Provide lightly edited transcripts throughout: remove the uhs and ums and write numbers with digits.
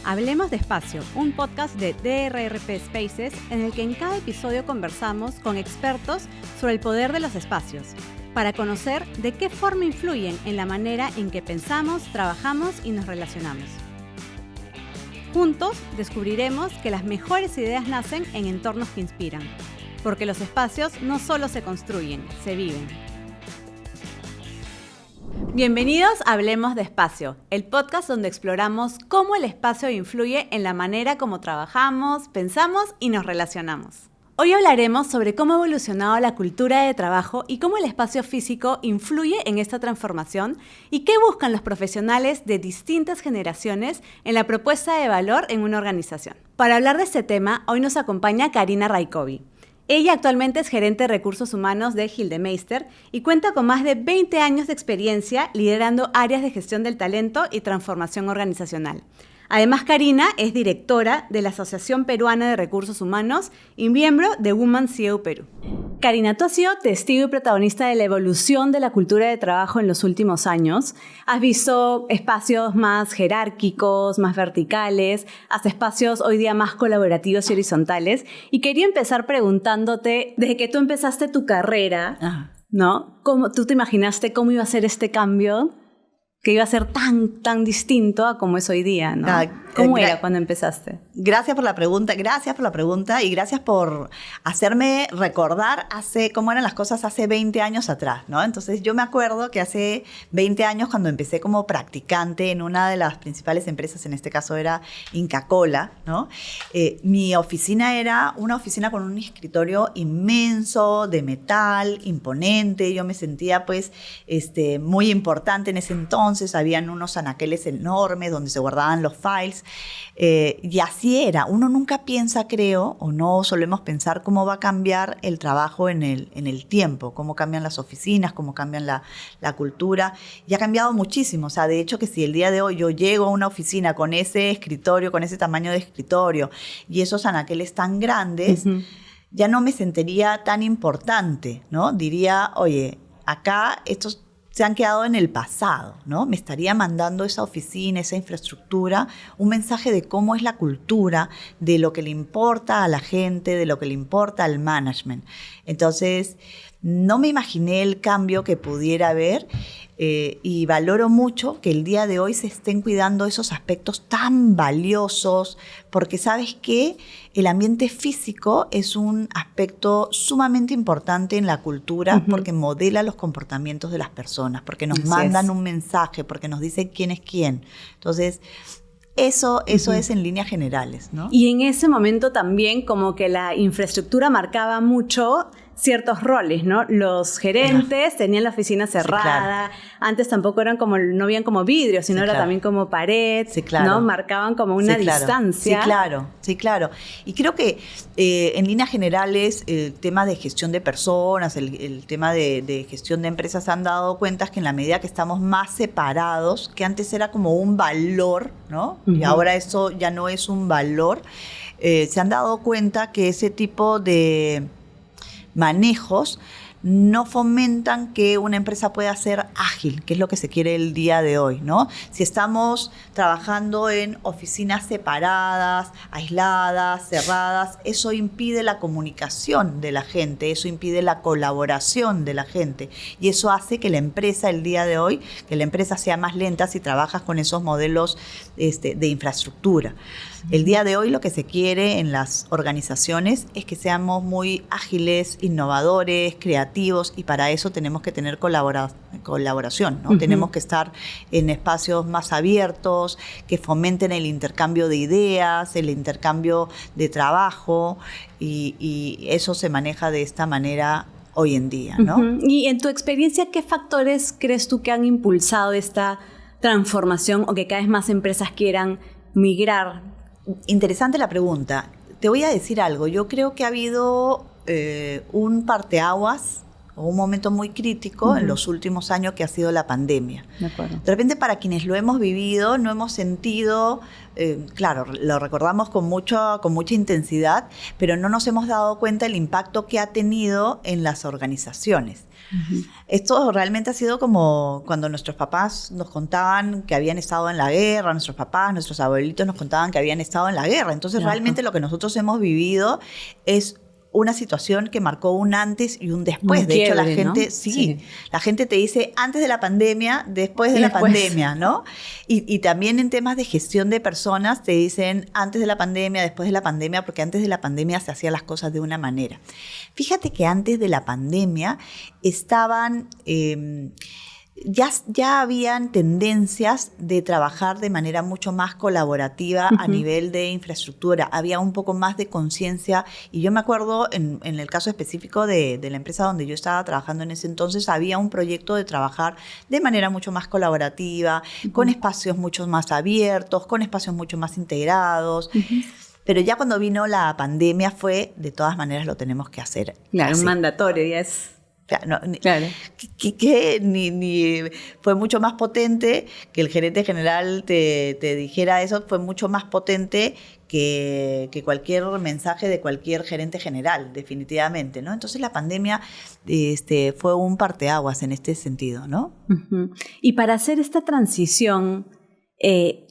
Hablemos de Espacio, un podcast de DRRP Spaces en el que en cada episodio conversamos con expertos sobre el poder de los espacios, para conocer de qué forma influyen en la manera en que pensamos, trabajamos y nos relacionamos. Juntos descubriremos que las mejores ideas nacen en entornos que inspiran, porque los espacios no solo se construyen, se viven. Bienvenidos a Hablemos de Espacio, el podcast donde exploramos cómo el espacio influye en la manera como trabajamos, pensamos y nos relacionamos. Hoy hablaremos sobre cómo ha evolucionado la cultura de trabajo y cómo el espacio físico influye en esta transformación y qué buscan los profesionales de distintas generaciones en la propuesta de valor en una organización. Para hablar de este tema, hoy nos acompaña Karina Raikovi. Ella actualmente es gerente de recursos humanos de Gildemeister y cuenta con más de 20 años de experiencia liderando áreas de gestión del talento y transformación organizacional. Además, Karina es directora de la Asociación Peruana de Recursos Humanos y miembro de Women CEO Perú. Karina, tú has sido testigo y protagonista de la evolución de la cultura de trabajo en los últimos años. Has visto espacios más jerárquicos, más verticales, hasta espacios hoy día más colaborativos y horizontales. Y quería empezar preguntándote, desde que tú empezaste tu carrera, ¿no? ¿Cómo tú te imaginaste cómo iba a ser este cambio? Que iba a ser tan distinto a como es hoy día, ¿no? ¿Cómo era cuando empezaste? Gracias por la pregunta y gracias por hacerme recordar cómo eran las cosas hace 20 años atrás, ¿no? Entonces yo me acuerdo que hace 20 años cuando empecé como practicante en una de las principales empresas, en este caso era Inca Kola, ¿no? Mi oficina era una oficina con un escritorio inmenso, de metal, imponente. Yo me sentía pues muy importante en ese entonces. Habían unos anaqueles enormes donde se guardaban los files. Y así era. Uno nunca piensa, creo, o no solemos pensar cómo va a cambiar el trabajo en el tiempo, cómo cambian las oficinas, cómo cambian la cultura. Y ha cambiado muchísimo. O sea, de hecho que si el día de hoy yo llego a una oficina con ese escritorio, con ese tamaño de escritorio y esos anaqueles tan grandes, ya no me sentiría tan importante, ¿no? Diría, oye, acá estos se han quedado en el pasado, ¿no? Me estaría mandando esa oficina, esa infraestructura, un mensaje de cómo es la cultura, de lo que le importa a la gente, de lo que le importa al management. Entonces, no me imaginé el cambio que pudiera haber y valoro mucho que el día de hoy se estén cuidando esos aspectos tan valiosos, porque ¿sabes qué? El ambiente físico es un aspecto sumamente importante en la cultura porque modela los comportamientos de las personas, porque nos mandan un mensaje, porque nos dice quién es quién. Entonces, eso es en líneas generales, ¿no? Y en ese momento también como que la infraestructura marcaba mucho ciertos roles, ¿no? Los gerentes tenían la oficina cerrada, antes tampoco eran no habían como vidrios, sino era también como pared, ¿no? Marcaban como una distancia. Sí, claro. Y creo que en líneas generales el tema de gestión de personas, el tema de gestión de empresas han dado cuenta que en la medida que estamos más separados, que antes era como un valor, ¿no? Y ahora eso ya no es un valor, se han dado cuenta que ese tipo de manejos no fomentan que una empresa pueda ser ágil, que es lo que se quiere el día de hoy, ¿no? Si estamos trabajando en oficinas separadas, aisladas, cerradas, eso impide la comunicación de la gente, eso impide la colaboración de la gente y eso hace que la empresa el día de hoy, que la empresa sea más lenta si trabajas con esos modelos de infraestructura. El día de hoy lo que se quiere en las organizaciones es que seamos muy ágiles, innovadores, creativos y para eso tenemos que tener colaboración, ¿no? Tenemos que estar en espacios más abiertos, que fomenten el intercambio de ideas, el intercambio de trabajo y eso se maneja de esta manera hoy en día, ¿no? Y en tu experiencia, ¿qué factores crees tú que han impulsado esta transformación o que cada vez más empresas quieran migrar? Interesante la pregunta. Te voy a decir algo. Yo creo que ha habido un parteaguas o un momento muy crítico en los últimos años que ha sido la pandemia. De acuerdo. De repente para quienes lo hemos vivido no hemos sentido, claro, lo recordamos con mucha intensidad, pero no nos hemos dado cuenta del impacto que ha tenido en las organizaciones. Esto realmente ha sido como cuando nuestros papás nos contaban que habían estado en la guerra, nuestros papás, nuestros abuelitos nos contaban que habían estado en la guerra. Entonces, realmente lo que nosotros hemos vivido es una situación que marcó un antes y un después. Un de hecho, la quiebre, gente, ¿no? sí, la gente te dice antes de la pandemia, después de la pandemia, ¿no? Y también en temas de gestión de personas te dicen antes de la pandemia, después de la pandemia, porque antes de la pandemia se hacían las cosas de una manera. Fíjate que antes de la pandemia estaban... Ya habían tendencias de trabajar de manera mucho más colaborativa a nivel de infraestructura. Había un poco más de conciencia. Y yo me acuerdo, en el caso específico de la empresa donde yo estaba trabajando en ese entonces, había un proyecto de trabajar de manera mucho más colaborativa, con espacios mucho más abiertos, con espacios mucho más integrados. Pero ya cuando vino la pandemia fue, de todas maneras lo tenemos que hacer. Claro, así. un mandatorio, ya es... Claro. Ni fue mucho más potente que el gerente general te dijera eso, fue mucho más potente que cualquier mensaje de cualquier gerente general, definitivamente, ¿no? Entonces la pandemia fue un parteaguas en este sentido, ¿no? Y para hacer esta transición,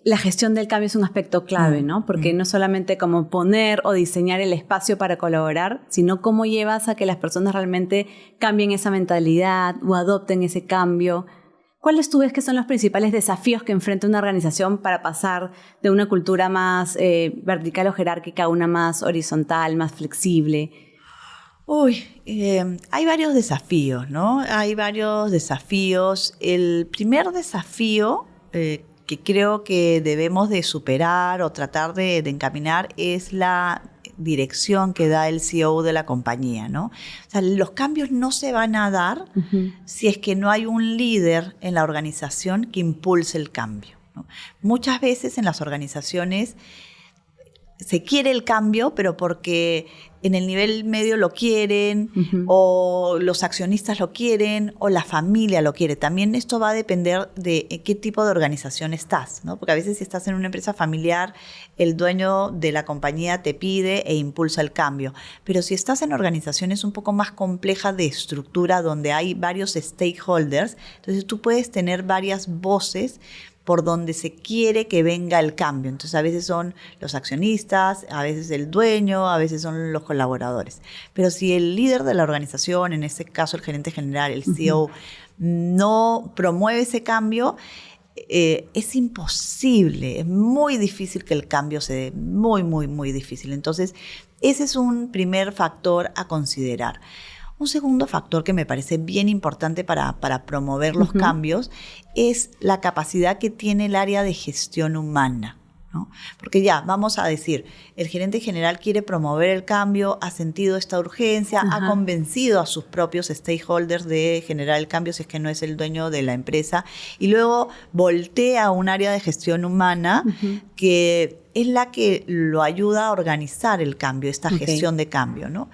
la gestión del cambio es un aspecto clave, ¿no? Porque no solamente como poner o diseñar el espacio para colaborar, sino cómo llevas a que las personas realmente cambien esa mentalidad o adopten ese cambio. ¿Cuáles tú ves que son los principales desafíos que enfrenta una organización para pasar de una cultura más vertical o jerárquica a una más horizontal, más flexible? Hay varios desafíos, ¿no? Hay varios desafíos. El primer desafío que creo que debemos de superar o tratar de encaminar es la dirección que da el CEO de la compañía, ¿no? O sea, los cambios no se van a dar si es que no hay un líder en la organización que impulse el cambio, ¿no? Muchas veces en las organizaciones se quiere el cambio, pero porque en el nivel medio lo quieren, o los accionistas lo quieren, o la familia lo quiere. También esto va a depender de qué tipo de organización estás, ¿no? Porque a veces si estás en una empresa familiar, el dueño de la compañía te pide e impulsa el cambio. Pero si estás en organizaciones un poco más complejas de estructura, donde hay varios stakeholders, entonces tú puedes tener varias voces por donde se quiere que venga el cambio. Entonces, a veces son los accionistas, a veces el dueño, a veces son los colaboradores. Pero si el líder de la organización, en este caso el gerente general, el CEO, no promueve ese cambio, es imposible, es muy difícil que el cambio se dé, muy, muy, muy difícil. Entonces, ese es un primer factor a considerar. Un segundo factor que me parece bien importante para promover los cambios es la capacidad que tiene el área de gestión humana, ¿no? Porque ya, vamos a decir, el gerente general quiere promover el cambio, ha sentido esta urgencia, ha convencido a sus propios stakeholders de generar el cambio si es que no es el dueño de la empresa, y luego voltea a un área de gestión humana que es la que lo ayuda a organizar el cambio, esta gestión de cambio, ¿no?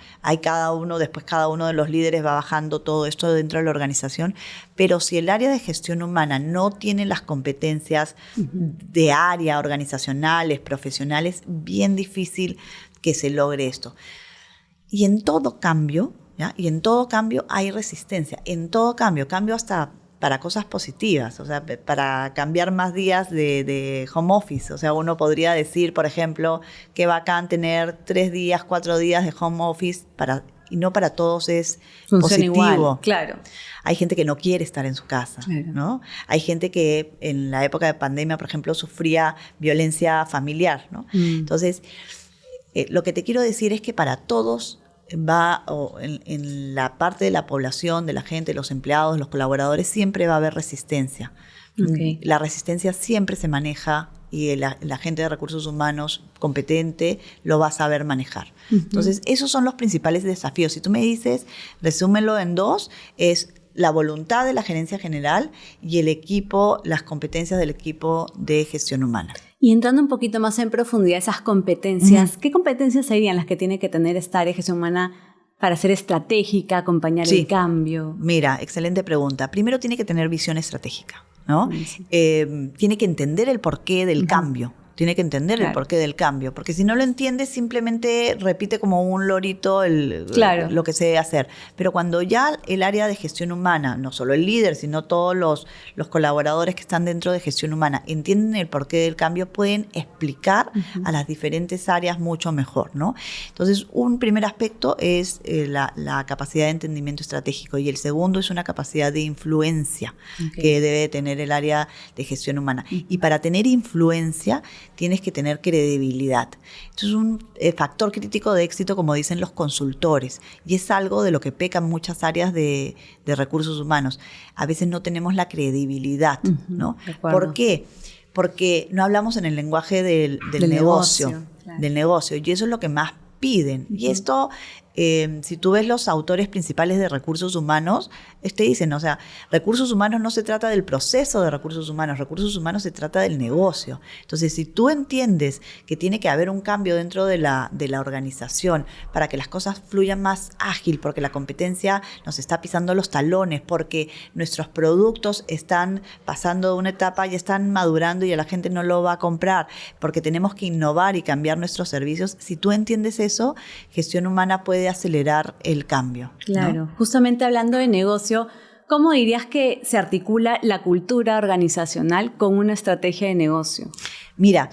Después cada uno de los líderes va bajando todo esto dentro de la organización, pero si el área de gestión humana no tiene las competencias de área, organizacionales, profesionales, bien difícil que se logre esto. Y en todo cambio, ¿ya? Y en todo cambio hay resistencia, en todo cambio hasta para cosas positivas, o sea, para cambiar más días de home office. O sea, uno podría decir, por ejemplo, qué bacán tener 3 días, 4 días de home office, y no para todos es funciona positivo. Igual, claro. Hay gente que no quiere estar en su casa, ¿no? Hay gente que en la época de pandemia, por ejemplo, sufría violencia familiar, ¿no? Entonces, lo que te quiero decir es que para todos en la parte de la población, de la gente, los empleados, los colaboradores, siempre va a haber resistencia. La resistencia siempre se maneja y la gente de recursos humanos competente lo va a saber manejar. Entonces, esos son los principales desafíos. Si tú me dices, resúmelo en 2, es la voluntad de la gerencia general y el equipo, las competencias del equipo de gestión humana. Y entrando un poquito más en profundidad esas competencias, ¿qué competencias serían las que tiene que tener esta área de gestión humana para ser estratégica, acompañar el cambio? Mira, excelente pregunta. Primero tiene que tener visión estratégica, ¿no? Tiene que entender el porqué del cambio. tiene que entender el porqué del cambio, porque si no lo entiende simplemente repite como un lorito lo que se debe hacer. Pero cuando ya el área de gestión humana, no solo el líder, sino todos los colaboradores que están dentro de gestión humana, entienden el porqué del cambio, pueden explicar a las diferentes áreas mucho mejor, ¿no? Entonces, un primer aspecto es la capacidad de entendimiento estratégico, y el segundo es una capacidad de influencia que debe tener el área de gestión humana. Y para tener influencia tienes que tener credibilidad. Esto es un factor crítico de éxito, como dicen los consultores, y es algo de lo que pecan muchas áreas de recursos humanos. A veces no tenemos la credibilidad, ¿no? ¿Por qué? Porque no hablamos en el lenguaje del negocio, claro. Del negocio, y eso es lo que más piden. Y esto, si tú ves los autores principales de recursos humanos, te dicen, o sea, recursos humanos no se trata del proceso de recursos humanos se trata del negocio. Entonces, si tú entiendes que tiene que haber un cambio dentro de la organización para que las cosas fluyan más ágil, porque la competencia nos está pisando los talones, porque nuestros productos están pasando de una etapa y están madurando y a la gente no lo va a comprar, porque tenemos que innovar y cambiar nuestros servicios. Si tú entiendes eso, gestión humana puede acelerar el cambio. Claro, ¿no? Justamente hablando de negocio, ¿cómo dirías que se articula la cultura organizacional con una estrategia de negocio? Mira,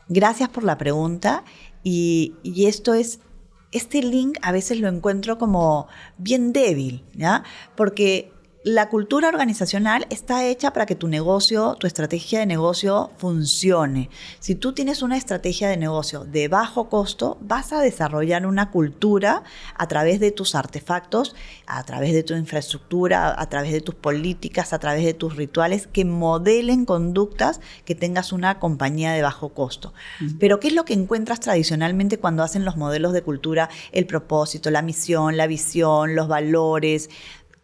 gracias por la pregunta, y este link a veces lo encuentro como bien débil, ¿ya? Porque la cultura organizacional está hecha para que tu negocio, tu estrategia de negocio funcione. Si tú tienes una estrategia de negocio de bajo costo, vas a desarrollar una cultura a través de tus artefactos, a través de tu infraestructura, a través de tus políticas, a través de tus rituales que modelen conductas que tengas una compañía de bajo costo. Pero ¿qué es lo que encuentras tradicionalmente cuando hacen los modelos de cultura? El propósito, la misión, la visión, los valores,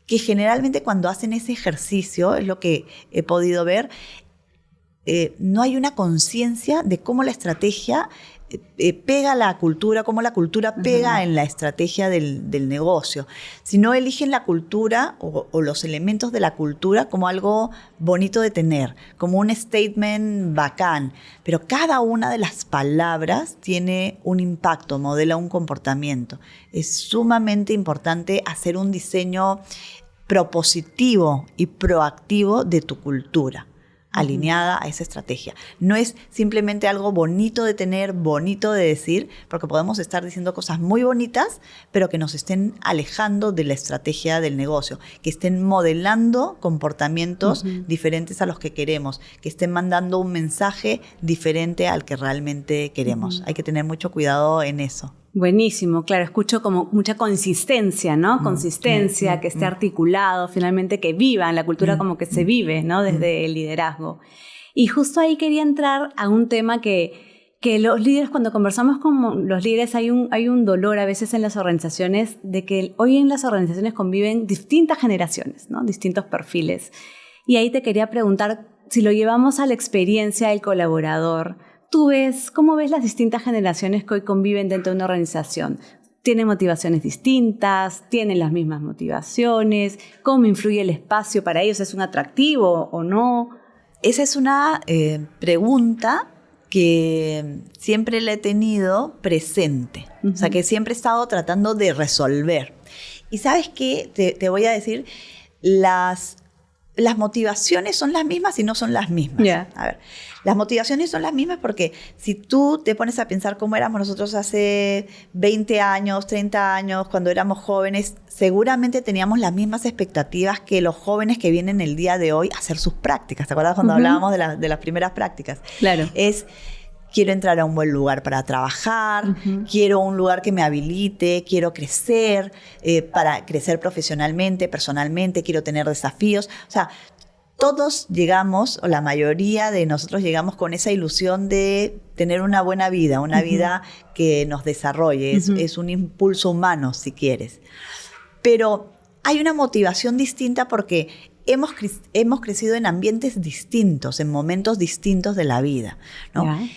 que generalmente cuando hacen ese ejercicio, es lo que he podido ver, no hay una conciencia de cómo la estrategia pega a la cultura, cómo la cultura pega en la estrategia del negocio. Si no eligen la cultura o los elementos de la cultura como algo bonito de tener, como un statement bacán, pero cada una de las palabras tiene un impacto, modela un comportamiento. Es sumamente importante hacer un diseño propositivo y proactivo de tu cultura, alineada a esa estrategia. No es simplemente algo bonito de tener, bonito de decir, porque podemos estar diciendo cosas muy bonitas, pero que nos estén alejando de la estrategia del negocio, que estén modelando comportamientos diferentes a los que queremos, que estén mandando un mensaje diferente al que realmente queremos. Hay que tener mucho cuidado en eso. Buenísimo, claro, escucho como mucha consistencia, ¿no? Consistencia, que esté articulado, finalmente que viva en la cultura, como que se vive, ¿no? Desde el liderazgo. Y justo ahí quería entrar a un tema que los líderes, cuando conversamos con los líderes, hay un dolor a veces en las organizaciones de que hoy en las organizaciones conviven distintas generaciones, ¿no? Distintos perfiles. Y ahí te quería preguntar, si lo llevamos a la experiencia del colaborador, ¿cómo ves las distintas generaciones que hoy conviven dentro de una organización? ¿Tienen motivaciones distintas? ¿Tienen las mismas motivaciones? ¿Cómo influye el espacio para ellos? ¿Es un atractivo o no? Esa es una pregunta que siempre la he tenido presente. O sea, que siempre he estado tratando de resolver. Y ¿sabes qué? Te voy a decir, las motivaciones son las mismas y no son las mismas. Yeah. A ver, las motivaciones son las mismas porque si tú te pones a pensar cómo éramos nosotros hace 20 años, 30 años, cuando éramos jóvenes, seguramente teníamos las mismas expectativas que los jóvenes que vienen el día de hoy a hacer sus prácticas. ¿Te acuerdas cuando hablábamos de las primeras prácticas? Claro. Quiero entrar a un buen lugar para trabajar, quiero un lugar que me habilite, quiero crecer, para crecer profesionalmente, personalmente, quiero tener desafíos. O sea, todos llegamos, o la mayoría de nosotros llegamos con esa ilusión de tener una buena vida, una vida que nos desarrolle. Es un impulso humano, si quieres. Pero hay una motivación distinta porque hemos crecido en ambientes distintos, en momentos distintos de la vida, ¿no? Yeah.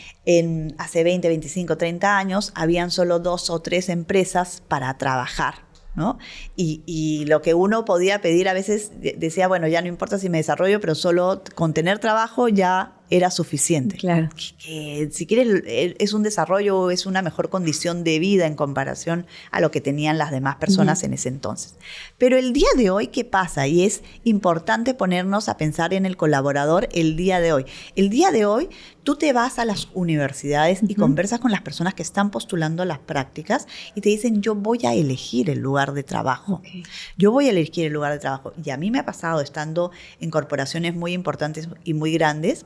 Hace 20, 25, 30 años habían solo 2 o 3 empresas para trabajar, ¿no? Y lo que uno podía pedir a veces decía, bueno, ya no importa si me desarrollo, pero solo con tener trabajo ya era suficiente. Claro. Que si quieres es un desarrollo, es una mejor condición de vida en comparación a lo que tenían las demás personas en ese entonces. Pero el día de hoy, ¿qué pasa? Y es importante ponernos a pensar en el colaborador el día de hoy. El día de hoy, tú te vas a las universidades y conversas con las personas que están postulando las prácticas y te dicen, yo voy a elegir el lugar de trabajo. Okay. Yo voy a elegir el lugar de trabajo. Y a mí me ha pasado estando en corporaciones muy importantes y muy grandes,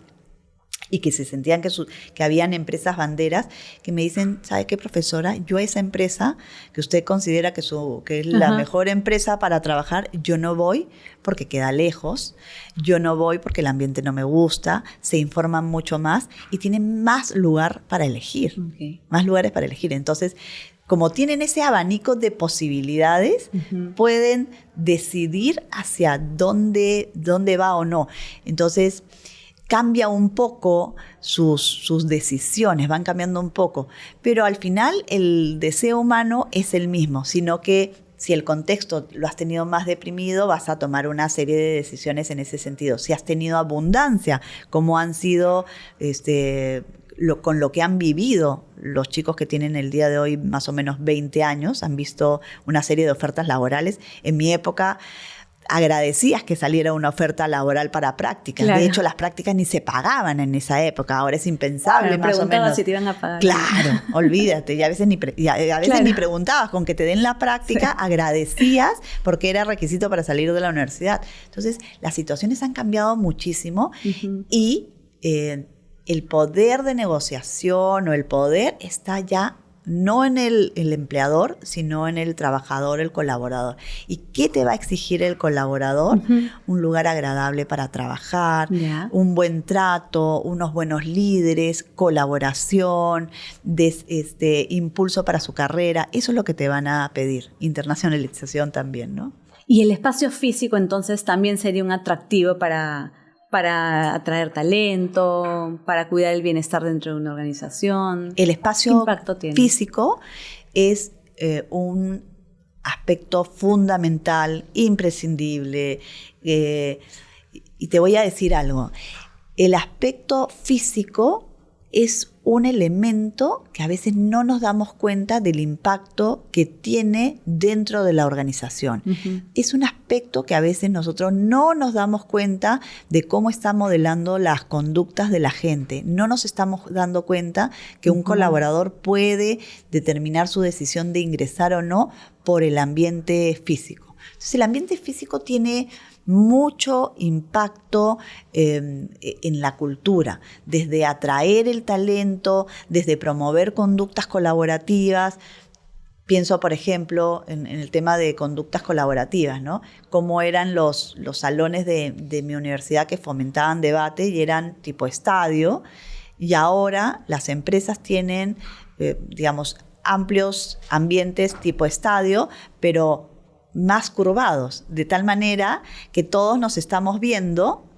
y que se sentían que habían empresas banderas, que me dicen, ¿sabe qué, profesora? Yo a esa empresa que usted considera que es la mejor empresa para trabajar, yo no voy porque queda lejos, yo no voy porque el ambiente no me gusta, se informan mucho más y tienen más lugar para elegir, más lugares para elegir. Entonces, como tienen ese abanico de posibilidades, pueden decidir hacia dónde va o no. Entonces, cambia un poco sus decisiones, van cambiando un poco. Pero al final el deseo humano es el mismo, sino que si el contexto lo has tenido más deprimido, vas a tomar una serie de decisiones en ese sentido. Si has tenido abundancia, como han sido con lo que han vivido los chicos que tienen el día de hoy más o menos 20 años, han visto una serie de ofertas laborales. En mi época agradecías que saliera una oferta laboral para prácticas. Claro. De hecho, las prácticas ni se pagaban en esa época. Ahora es impensable, más o menos. Si te iban a pagar. Claro, olvídate. Y a veces ni preguntabas. Con que te den la práctica, agradecías porque era requisito para salir de la universidad. Entonces, las situaciones han cambiado muchísimo y el poder de negociación o el poder está ya no en el empleador, sino en el trabajador, el colaborador. ¿Y qué te va a exigir el colaborador? Un lugar agradable para trabajar, un buen trato, unos buenos líderes, colaboración, impulso para su carrera. Eso es lo que te van a pedir. Internacionalización también, ¿no? Y el espacio físico, entonces, también sería un atractivo para atraer talento, para cuidar el bienestar dentro de una organización. El espacio físico es un aspecto fundamental, imprescindible. Y te voy a decir algo. El aspecto físico es un elemento que a veces no nos damos cuenta del impacto que tiene dentro de la organización. Es un aspecto que a veces nosotros no nos damos cuenta de cómo está modelando las conductas de la gente. No nos estamos dando cuenta que un colaborador puede determinar su decisión de ingresar o no por el ambiente físico. Entonces, el ambiente físico tiene mucho impacto en la cultura, desde atraer el talento, desde promover conductas colaborativas. Pienso, por ejemplo, en el tema de conductas colaborativas, ¿no? Cómo eran los salones de mi universidad que fomentaban debate y eran tipo estadio, y ahora las empresas tienen, amplios ambientes tipo estadio, pero más curvados, de tal manera que todos nos estamos viendo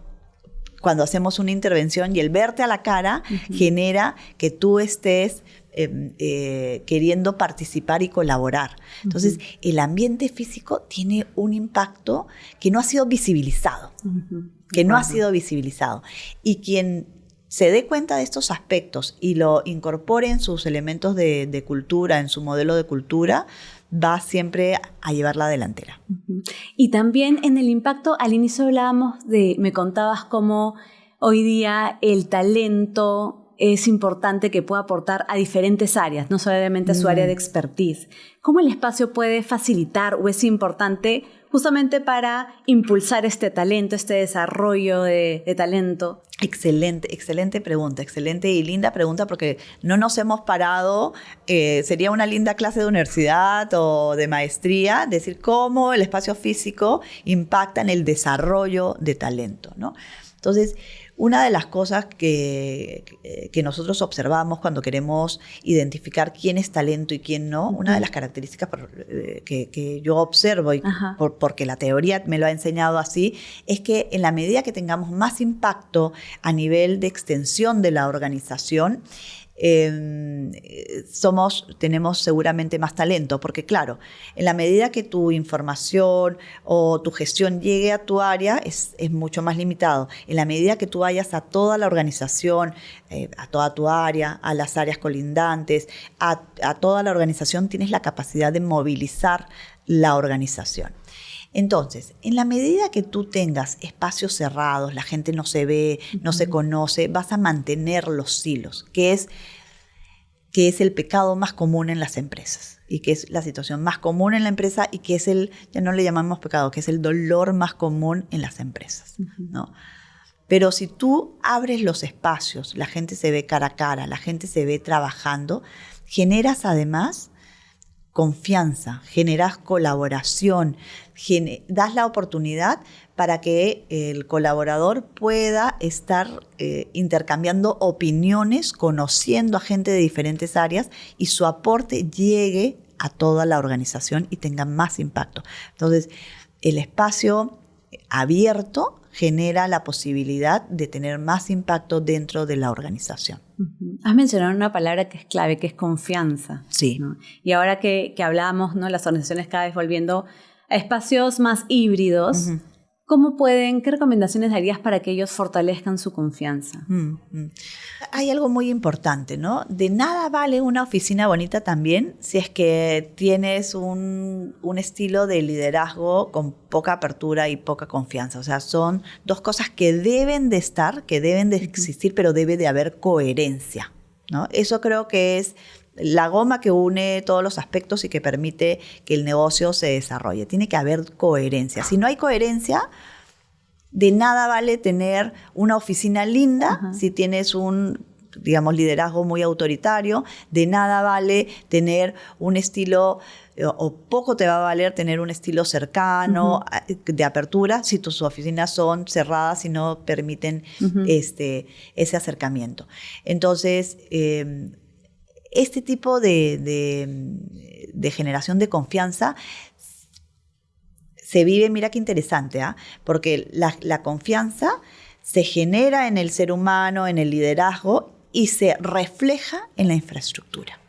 cuando hacemos una intervención y el verte a la cara genera que tú estés queriendo participar y colaborar. Entonces, el ambiente físico tiene un impacto que no ha sido visibilizado, Y quien se dé cuenta de estos aspectos y lo incorpore en sus elementos de cultura, en su modelo de cultura, va siempre a llevar la delantera. Y también en el impacto, al inicio me contabas cómo hoy día el talento es importante que pueda aportar a diferentes áreas, no solamente a su área de expertise. ¿Cómo el espacio puede facilitar o es importante justamente para impulsar este talento, este desarrollo de talento? Excelente pregunta, excelente y linda pregunta, porque no nos hemos parado, sería una linda clase de universidad o de maestría, decir cómo el espacio físico impacta en el desarrollo de talento, ¿no? Entonces, una de las cosas que nosotros observamos cuando queremos identificar quién es talento y quién no, una de las características que yo observo, y porque la teoría me lo ha enseñado así, es que en la medida que tengamos más impacto a nivel de extensión de la organización, tenemos seguramente más talento, porque claro, en la medida que tu información o tu gestión llegue a tu área es mucho más limitado. En la medida que tú vayas a toda la organización, a toda tu área, a las áreas colindantes, a toda la organización, tienes la capacidad de movilizar la organización. Entonces, en la medida que tú tengas espacios cerrados, la gente no se ve, no se conoce, vas a mantener los silos, que es el pecado más común en las empresas y que es la situación más común en la empresa y que es ya no le llamamos pecado, que es el dolor más común en las empresas, ¿no? Pero si tú abres los espacios, la gente se ve cara a cara, la gente se ve trabajando, generas además confianza, generas colaboración, das la oportunidad para que el colaborador pueda estar intercambiando opiniones, conociendo a gente de diferentes áreas y su aporte llegue a toda la organización y tenga más impacto. Entonces, el espacio abierto genera la posibilidad de tener más impacto dentro de la organización. Has mencionado una palabra que es clave, que es confianza. Sí. ¿No? Y ahora que hablábamos, ¿no? Las organizaciones cada vez volviendo a espacios más híbridos, ¿qué recomendaciones darías para que ellos fortalezcan su confianza? Hay algo muy importante, ¿no? De nada vale una oficina bonita también si es que tienes un estilo de liderazgo con poca apertura y poca confianza. O sea, son dos cosas que deben de estar, que deben de existir, pero debe de haber coherencia, ¿no? Eso creo que es la goma que une todos los aspectos y que permite que el negocio se desarrolle. Tiene que haber coherencia. Si no hay coherencia, de nada vale tener una oficina linda si tienes un, digamos, liderazgo muy autoritario. De nada vale tener un estilo, o poco te va a valer tener un estilo cercano, de apertura, si tus oficinas son cerradas y no permiten ese acercamiento. Entonces, este tipo de generación de confianza se vive, mira qué interesante, porque la confianza se genera en el ser humano, en el liderazgo y se refleja en la infraestructura.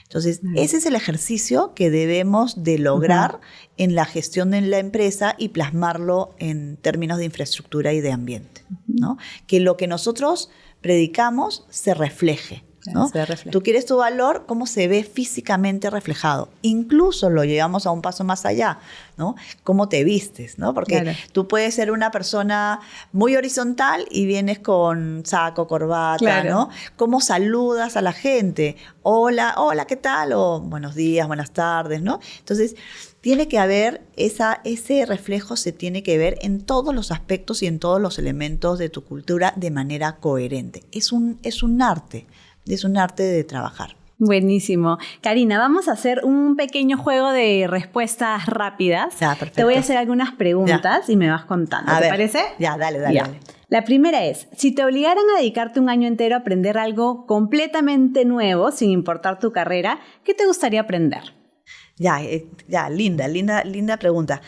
Entonces, ese es el ejercicio que debemos de lograr en la gestión de la empresa y plasmarlo en términos de infraestructura y de ambiente, ¿no? Que lo que nosotros predicamos se refleje, ¿no? Tú quieres tu valor, cómo se ve físicamente reflejado. Incluso lo llevamos a un paso más allá, ¿no? Cómo te vistes, ¿no? Porque tú puedes ser una persona muy horizontal y vienes con saco, corbata, ¿no? Cómo saludas a la gente. Hola, ¿qué tal? O buenos días, buenas tardes, ¿no? Entonces, tiene que haber ese reflejo, se tiene que ver en todos los aspectos y en todos los elementos de tu cultura de manera coherente. Es un arte. Es un arte de trabajar. Buenísimo. Karina, vamos a hacer un pequeño juego de respuestas rápidas. Perfecto. Te voy a hacer algunas preguntas y me vas contando. ¿Te parece? Dale. La primera es, si te obligaran a dedicarte un año entero a aprender algo completamente nuevo, sin importar tu carrera, ¿qué te gustaría aprender? Linda pregunta.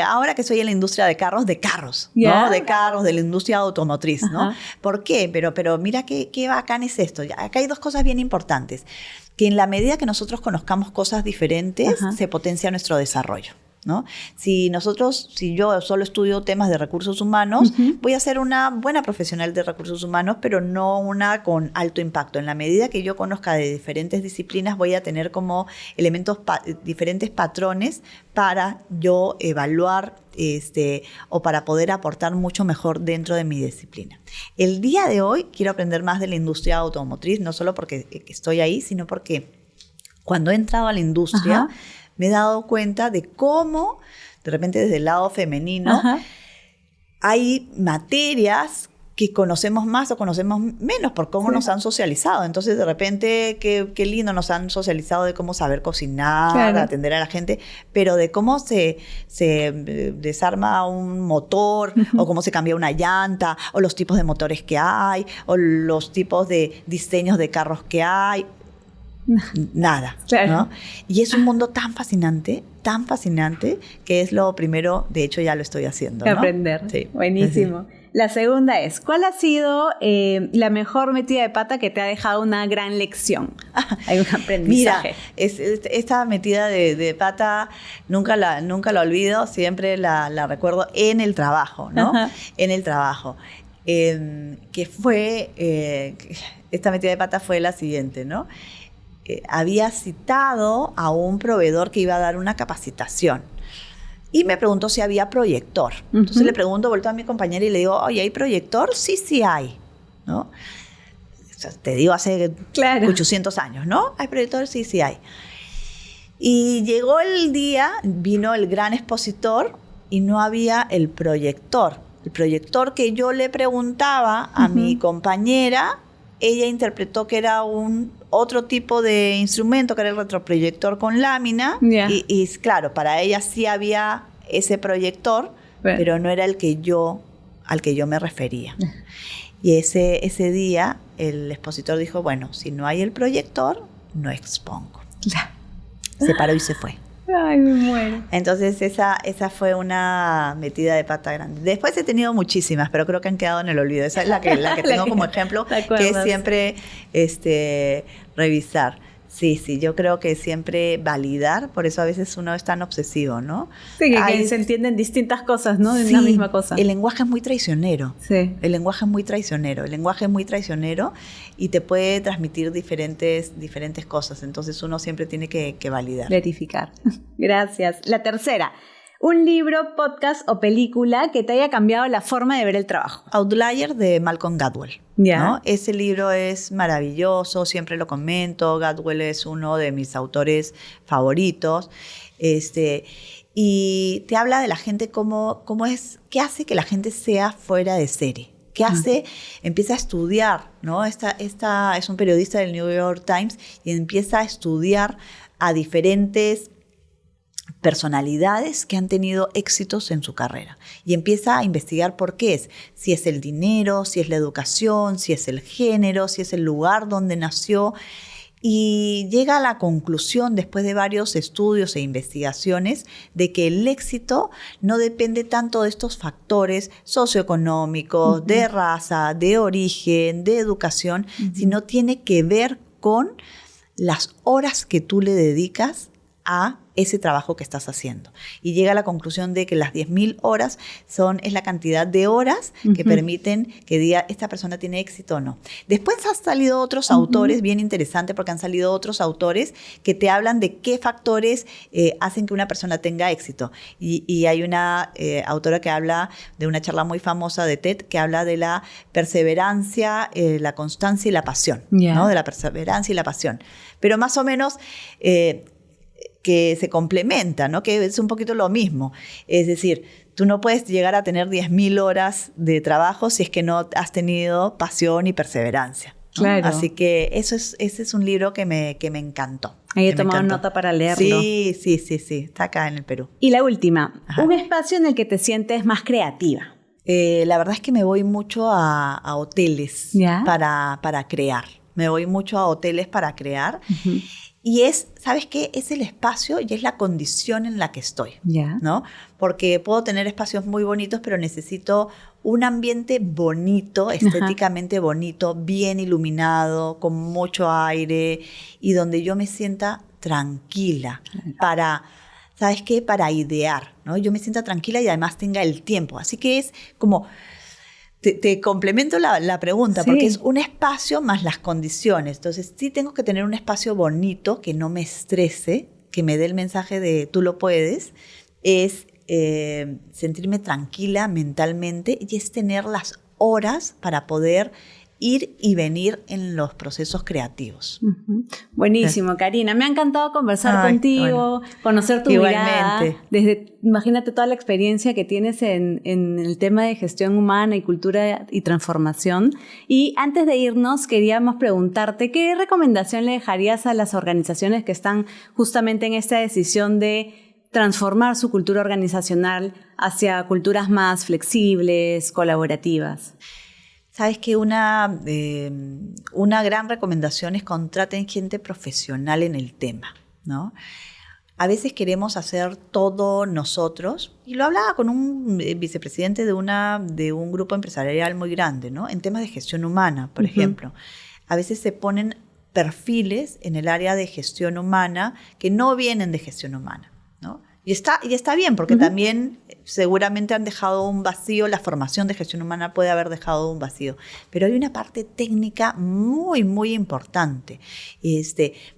Ahora que soy en la industria de carros, ¿no? De carros, de la industria automotriz, ¿no? ¿Por qué? Pero mira qué bacán es esto. Acá hay dos cosas bien importantes. Que en la medida que nosotros conozcamos cosas diferentes, se potencia nuestro desarrollo, ¿no? Si yo solo estudio temas de recursos humanos, voy a ser una buena profesional de recursos humanos, pero no una con alto impacto. En la medida que yo conozca de diferentes disciplinas, voy a tener como elementos, diferentes patrones para yo evaluar o para poder aportar mucho mejor dentro de mi disciplina. El día de hoy quiero aprender más de la industria automotriz, no solo porque estoy ahí, sino porque cuando he entrado a la industria, me he dado cuenta de cómo, de repente desde el lado femenino, hay materias que conocemos más o conocemos menos por cómo nos han socializado. Entonces, de repente, qué lindo nos han socializado de cómo saber cocinar, atender a la gente, pero de cómo se desarma un motor, o cómo se cambia una llanta, o los tipos de motores que hay, o los tipos de diseños de carros que hay. Nada, ¿no? Y es un mundo tan fascinante, que es lo primero, de hecho ya lo estoy haciendo, ¿no? Aprender. Sí. Buenísimo. La segunda es, ¿cuál ha sido la mejor metida de pata que te ha dejado una gran lección? Hay un aprendizaje. Mira, esta metida de pata nunca la olvido, siempre la recuerdo en el trabajo, ¿no? Ajá. En el trabajo. Que fue, esta metida de pata fue la siguiente, ¿no? Había citado a un proveedor que iba a dar una capacitación. Y me preguntó si había proyector. Entonces le pregunto, vuelto a mi compañera y le digo, oye, ¿hay proyector? Sí hay, ¿no? O sea, te digo, hace 800 años, ¿no? ¿Hay proyector? Sí hay. Y llegó el día, vino el gran expositor y no había el proyector. El proyector que yo le preguntaba a mi compañera, ella interpretó que era otro tipo de instrumento, que era el retroproyector con lámina. Yeah. Y claro, para ella sí había ese proyector, pero no era al que yo me refería. Y ese día el expositor dijo, bueno, si no hay el proyector, no expongo. Se paró y se fue. Ay, me muero. Entonces esa fue una metida de pata grande. Después he tenido muchísimas, pero creo que han quedado en el olvido. Esa es la que tengo como ejemplo, que es siempre revisar. Sí, yo creo que siempre validar, por eso a veces uno es tan obsesivo, ¿no? Sí, que se entienden distintas cosas, ¿no? De una misma cosa. El lenguaje es muy traicionero. Sí. El lenguaje es muy traicionero y te puede transmitir diferentes cosas. Entonces uno siempre tiene que validar. Verificar. Gracias. La tercera. Un libro, podcast o película que te haya cambiado la forma de ver el trabajo. Outlier de Malcolm Gladwell. Yeah. ¿No? Ese libro es maravilloso, siempre lo comento. Gladwell es uno de mis autores favoritos. Y te habla de la gente cómo es, qué hace que la gente sea fuera de serie. ¿Qué hace? Empieza a estudiar, ¿no? Esta es un periodista del New York Times y empieza a estudiar a diferentes personalidades que han tenido éxitos en su carrera y empieza a investigar por qué es, si es el dinero, si es la educación, si es el género, si es el lugar donde nació, y llega a la conclusión, después de varios estudios e investigaciones, de que el éxito no depende tanto de estos factores socioeconómicos, de raza, de origen, de educación, sino tiene que ver con las horas que tú le dedicas a ese trabajo que estás haciendo. Y llega a la conclusión de que las 10.000 horas es la cantidad de horas que permiten que diga esta persona tiene éxito o no. Después han salido otros autores, bien interesante porque han salido otros autores que te hablan de qué factores hacen que una persona tenga éxito. Y hay una autora que habla de una charla muy famosa de TED que habla de la perseverancia, la constancia y la pasión, ¿no? De la perseverancia y la pasión. Pero más o menos que se complementa, ¿no? Que es un poquito lo mismo. Es decir, tú no puedes llegar a tener 10.000 horas de trabajo si es que no has tenido pasión y perseverancia, ¿no? Claro. Así que ese es un libro que me encantó. Ahí he tomado nota para leerlo. Sí. Está acá en el Perú. Y la última, un espacio en el que te sientes más creativa. La verdad es que me voy mucho a hoteles para crear. Me voy mucho a hoteles para crear. Y ¿sabes qué? Es el espacio y es la condición en la que estoy, ¿no? Porque puedo tener espacios muy bonitos, pero necesito un ambiente bonito, estéticamente bonito, bien iluminado, con mucho aire y donde yo me sienta tranquila para, ¿sabes qué? Para idear, ¿no? Yo me sienta tranquila y además tenga el tiempo. Así que es como... Te complemento la pregunta, porque es un espacio más las condiciones. Entonces, sí tengo que tener un espacio bonito, que no me estrese, que me dé el mensaje de tú lo puedes. Es sentirme tranquila mentalmente y es tener las horas para poder ir y venir en los procesos creativos. Buenísimo, Karina. Me ha encantado conversar contigo, conocer tu mirada. Imagínate toda la experiencia que tienes en el tema de gestión humana y cultura y transformación. Y antes de irnos, queríamos preguntarte, ¿qué recomendación le dejarías a las organizaciones que están justamente en esta decisión de transformar su cultura organizacional hacia culturas más flexibles, colaborativas? Sabes que una gran recomendación es contraten gente profesional en el tema, ¿no? A veces queremos hacer todo nosotros, y lo hablaba con un vicepresidente de un grupo empresarial muy grande, ¿no? En temas de gestión humana, por ejemplo. A veces se ponen perfiles en el área de gestión humana que no vienen de gestión humana, ¿no? Y está bien, porque también seguramente han dejado un vacío, la formación de gestión humana puede haber dejado un vacío. Pero hay una parte técnica muy, muy importante.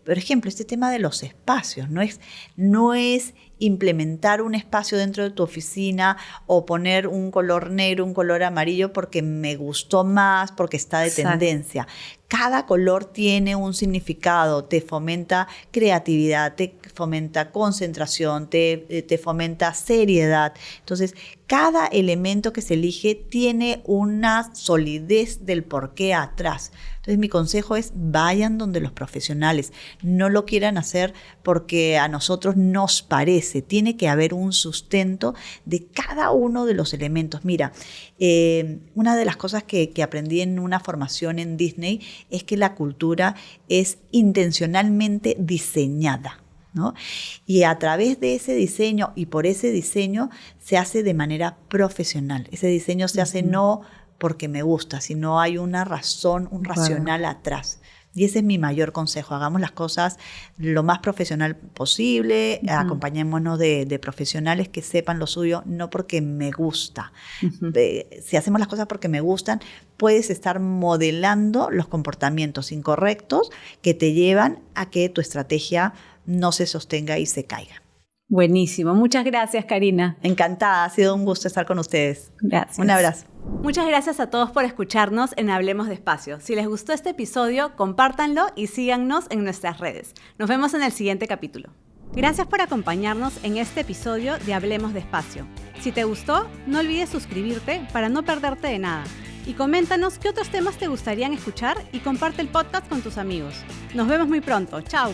Por ejemplo, este tema de los espacios, no es implementar un espacio dentro de tu oficina o poner un color negro, un color amarillo porque me gustó más, porque está de tendencia. Cada color tiene un significado, te fomenta creatividad, te fomenta concentración, te fomenta seriedad. Entonces, cada elemento que se elige tiene una solidez del porqué atrás. Entonces, mi consejo es vayan donde los profesionales. No lo quieran hacer porque a nosotros nos parece. Tiene que haber un sustento de cada uno de los elementos. Mira, una de las cosas que aprendí en una formación en Disney es que la cultura es intencionalmente diseñada, ¿no? Y a través de ese diseño y por ese diseño se hace de manera profesional. Ese diseño se hace no porque me gusta, sino hay una razón, un racional atrás. Y ese es mi mayor consejo. Hagamos las cosas lo más profesional posible, acompañémonos de profesionales que sepan lo suyo, no porque me gusta. Si hacemos las cosas porque me gustan, puedes estar modelando los comportamientos incorrectos que te llevan a que tu estrategia no se sostenga y se caiga. Buenísimo. Muchas gracias, Karina. Encantada. Ha sido un gusto estar con ustedes. Gracias. Un abrazo. Muchas gracias a todos por escucharnos en Hablemos Despacio. Si les gustó este episodio, compártanlo y síganos en nuestras redes. Nos vemos en el siguiente capítulo. Gracias por acompañarnos en este episodio de Hablemos Despacio. Si te gustó, no olvides suscribirte para no perderte de nada. Y coméntanos qué otros temas te gustarían escuchar y comparte el podcast con tus amigos. Nos vemos muy pronto. ¡Chao!